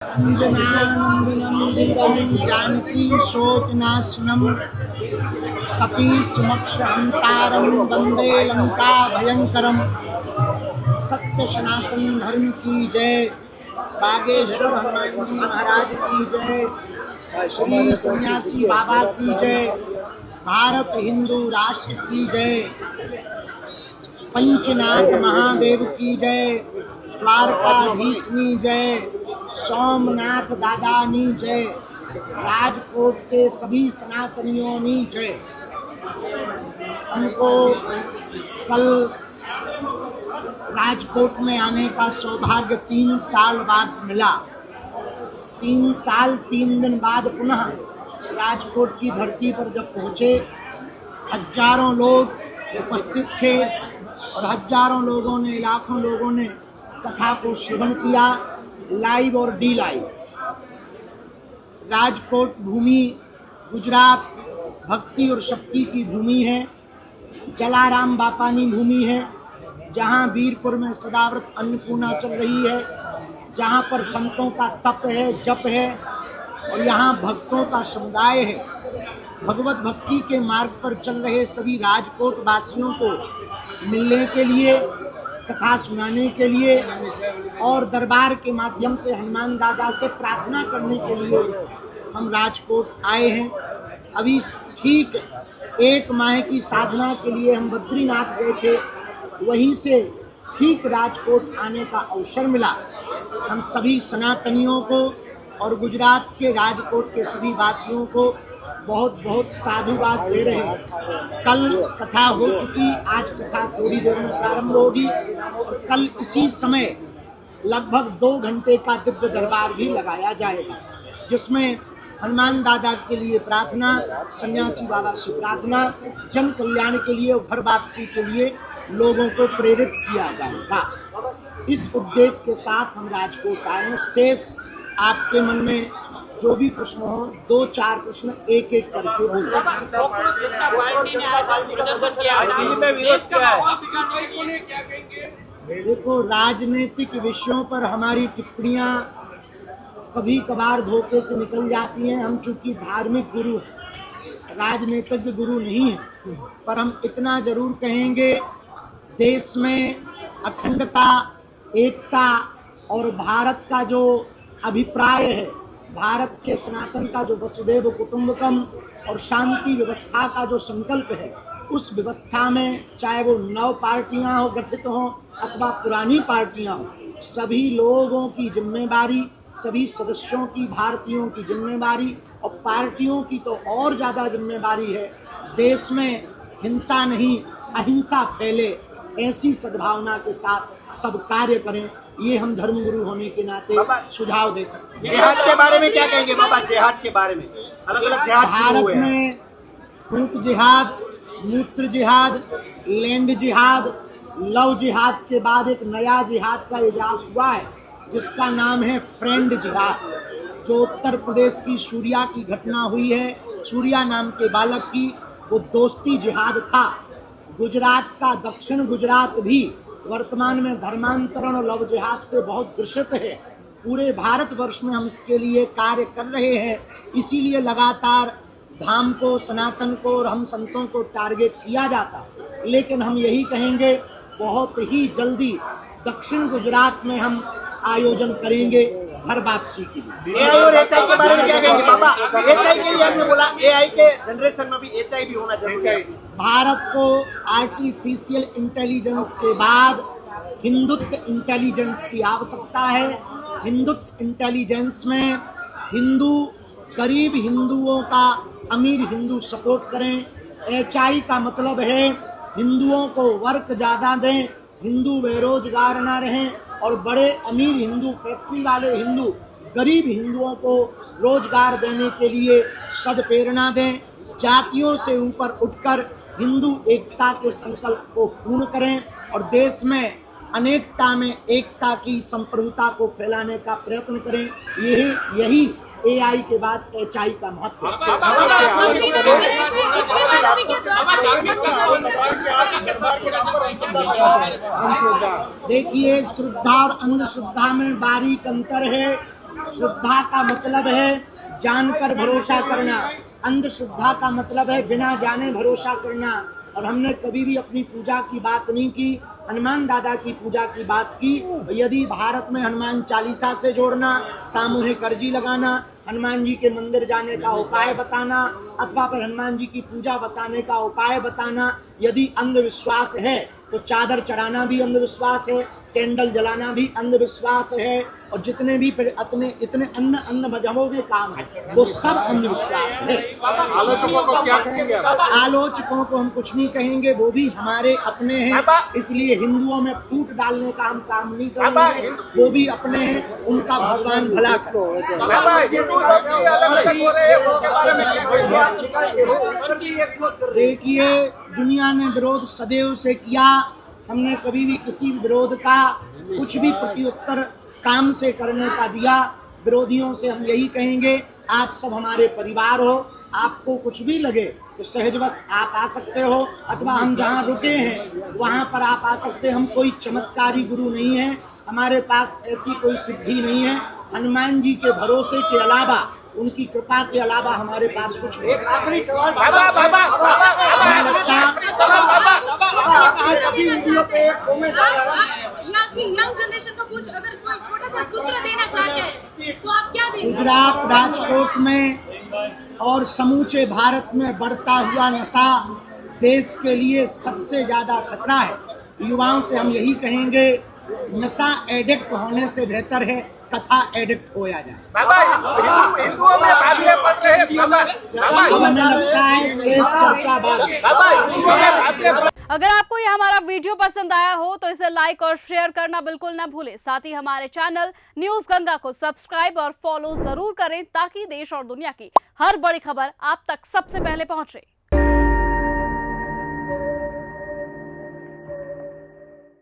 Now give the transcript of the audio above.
अंजनानंदनं जानकी शोकनाशनं कपीशमक्षहंतारं वंदे लंका भयंकरम। सत्य सनातन धर्म की जय। बागेश्वर हनुमान जी महाराज की जय। श्री सन्यासी बाबा की जय। भारत हिंदू राष्ट्र की जय। पंचनाथ महादेव की जय। द्वारकाधीशनी जय। सोमनाथ दादानी जय। राजकोट के सभी सनातनियों नी जय। हमको कल राजकोट में आने का सौभाग्य 3 साल बाद मिला। 3 साल 3 दिन बाद पुनः राजकोट की धरती पर जब पहुंचे, हजारों लोग उपस्थित थे और हजारों लोगों ने, लाखों लोगों ने कथा को श्रवण किया, लाइव और डी लाइव। राजकोट भूमि गुजरात भक्ति और शक्ति की भूमि है। जलाराम बापानी भूमि है, जहाँ वीरपुर में सदाव्रत अन्नपूर्णा चल रही है, जहाँ पर संतों का तप है, जप है और यहाँ भक्तों का समुदाय है। भगवत भक्ति के मार्ग पर चल रहे सभी राजकोट वासियों को मिलने के लिए, कथा सुनाने के लिए और दरबार के माध्यम से हनुमान दादा से प्रार्थना करने के लिए हम राजकोट आए हैं। अभी ठीक 1 माह की साधना के लिए हम बद्रीनाथ गए थे, वहीं से ठीक राजकोट आने का अवसर मिला। हम सभी सनातनियों को और गुजरात के राजकोट के सभी वासियों को बहुत बहुत साधुवाद दे रहे हैं। कल कथा हो चुकी, आज कथा थोड़ी देर में प्रारंभ होगी और कल इसी समय लगभग 2 घंटे का दिव्य दरबार भी लगाया जाएगा, जिसमें हनुमान दादा के लिए प्रार्थना, सन्यासी बाबा से प्रार्थना, जन कल्याण के लिए और घर वापसी के लिए लोगों को प्रेरित किया जाएगा। इस उद्देश्य के साथ हम राजकोट आए हैं। शेष आपके मन में जो भी प्रश्न हो, 2-4 प्रश्न एक एक करके बोलो। देखो, राजनीतिक विषयों पर हमारी टिप्पणियां कभी कभार धोखे से निकल जाती हैं। हम चूंकि धार्मिक गुरु हैं, राजनीतिक गुरु नहीं हैं, पर हम इतना जरूर कहेंगे, देश में अखंडता, एकता और भारत का जो अभिप्राय है, भारत के सनातन का जो वसुधैव कुटुंबकम और शांति व्यवस्था का जो संकल्प है, उस व्यवस्था में चाहे वो नव पार्टियां हो गठित हो अथवा पुरानी पार्टियां हो, सभी लोगों की जिम्मेदारी, सभी सदस्यों की, भारतीयों की जिम्मेदारी और पार्टियों की तो और ज्यादा जिम्मेदारी है, देश में हिंसा नहीं अहिंसा फैले, ऐसी सद्भावना के साथ सब कार्य करें। ये हम धर्मगुरु होने के नाते सुझाव दे सकते हैं। जिहाद के बारे में क्या कहेंगे बाबा? जिहाद के बारे में अलग-अलग जिहाद भारत में थूक जिहाद, मूत्र जिहाद, लैंड जिहाद, लव जिहाद के बाद एक नया जिहाद का इजाफ हुआ है, जिसका नाम है फ्रेंड जिहाद, जो उत्तर प्रदेश की सूर्या की घटना हुई है, सूर्या नाम के बालक की, वो दोस्ती जिहाद था। गुजरात का दक्षिण गुजरात भी वर्तमान में धर्मांतरण और लव जिहाद से बहुत ग्रसित है। पूरे भारतवर्ष में हम इसके लिए कार्य कर रहे हैं, इसीलिए लगातार धाम को, सनातन को और हम संतों को टारगेट किया जाता। लेकिन हम यही कहेंगे, बहुत ही जल्दी दक्षिण गुजरात में हम आयोजन करेंगे घर वापसी के लिए। एआई और एचआई के बारे में क्या कहेंगे बाबा? एचआई के लिए आपने बोला, एआई के जनरेशन में भी एचआई भी होना चाहिए। भारत को आर्टिफिशियल इंटेलिजेंस के बाद हिंदुत्व इंटेलिजेंस की आवश्यकता है। हिंदुत्व इंटेलिजेंस में हिंदू, गरीब हिंदुओं का अमीर हिंदू सपोर्ट करें। एचआई का मतलब है हिंदुओं को वर्क ज़्यादा दें, हिंदू बेरोजगार ना रहें और बड़े अमीर हिंदू, फैक्ट्री वाले हिंदू गरीब हिंदुओं को रोजगार देने के लिए सदप्रेरणा दें। जातियों से ऊपर उठकर हिंदू एकता के संकल्प को पूर्ण करें और देश में अनेकता में एकता की संप्रभुता को फैलाने का प्रयत्न करें। यही एआई के बाद एचआई का महत्व है। देखिए, श्रद्धा और अंधश्रद्धा में बारीक अंतर है। श्रद्धा का मतलब है जानकर भरोसा करना, अंधश्रद्धा का मतलब है बिना जाने भरोसा करना। और हमने कभी भी अपनी पूजा की बात नहीं की, हनुमान दादा की पूजा की बात की। यदि भारत में हनुमान चालीसा से जोड़ना, सामूहिक अर्जी लगाना, हनुमान जी के मंदिर जाने का उपाय बताना, अथवा फिर हनुमान जी की पूजा बताने का उपाय बताना यदि अंधविश्वास है तो चादर चढ़ाना भी अंधविश्वास है, कैंडल जलाना भी अंधविश्वास है, और जितने भी फिर इतने अन्य मजहबों के काम है वो सब अंधविश्वास है। आलोचकों को क्या कहेंगे आप? आलोचकों को हम कुछ नहीं कहेंगे, वो भी हमारे अपने हैं, इसलिए हिंदुओं में फूट डालने का हम काम नहीं करेंगे। वो भी अपने हैं, उनका भगवान भला करे। देखिए, दुनिया ने विरोध सदैव से किया, हमने कभी भी किसी विरोध का कुछ भी प्रत्युत्तर काम से करने का दिया। विरोधियों से हम यही कहेंगे, आप सब हमारे परिवार हो, आपको कुछ भी लगे तो सहजवश आप आ सकते हो, अथवा हम जहाँ रुके हैं वहाँ पर आप आ सकते हैं। हम कोई चमत्कारी गुरु नहीं है, हमारे पास ऐसी कोई सिद्धि नहीं है। हनुमान जी के भरोसे के अलावा, उनकी कृपा के अलावा हमारे पास कुछ नहीं। आखिरी सवाल हमें लगता यंग जनरेशन को कुछ अगर कोई छोटा सा सूत्र देना चाहते हैं तो आप क्या देंगे? गुजरात, राजकोट में और समूचे भारत में बढ़ता हुआ नशा देश के लिए सबसे ज्यादा खतरा है। युवाओं से हम यही कहेंगे, नशा एडिक्ट होने से बेहतर है कथा एडिक्ट होया जाए। अब हमें लगता है शेष चर्चा बाद। अगर आपको ये हमारा वीडियो पसंद आया हो तो इसे लाइक और शेयर करना बिल्कुल ना भूलें। साथ ही हमारे चैनल न्यूज गंगा को सब्सक्राइब और फॉलो जरूर करें ताकि देश और दुनिया की हर बड़ी खबर आप तक सबसे पहले पहुंचे।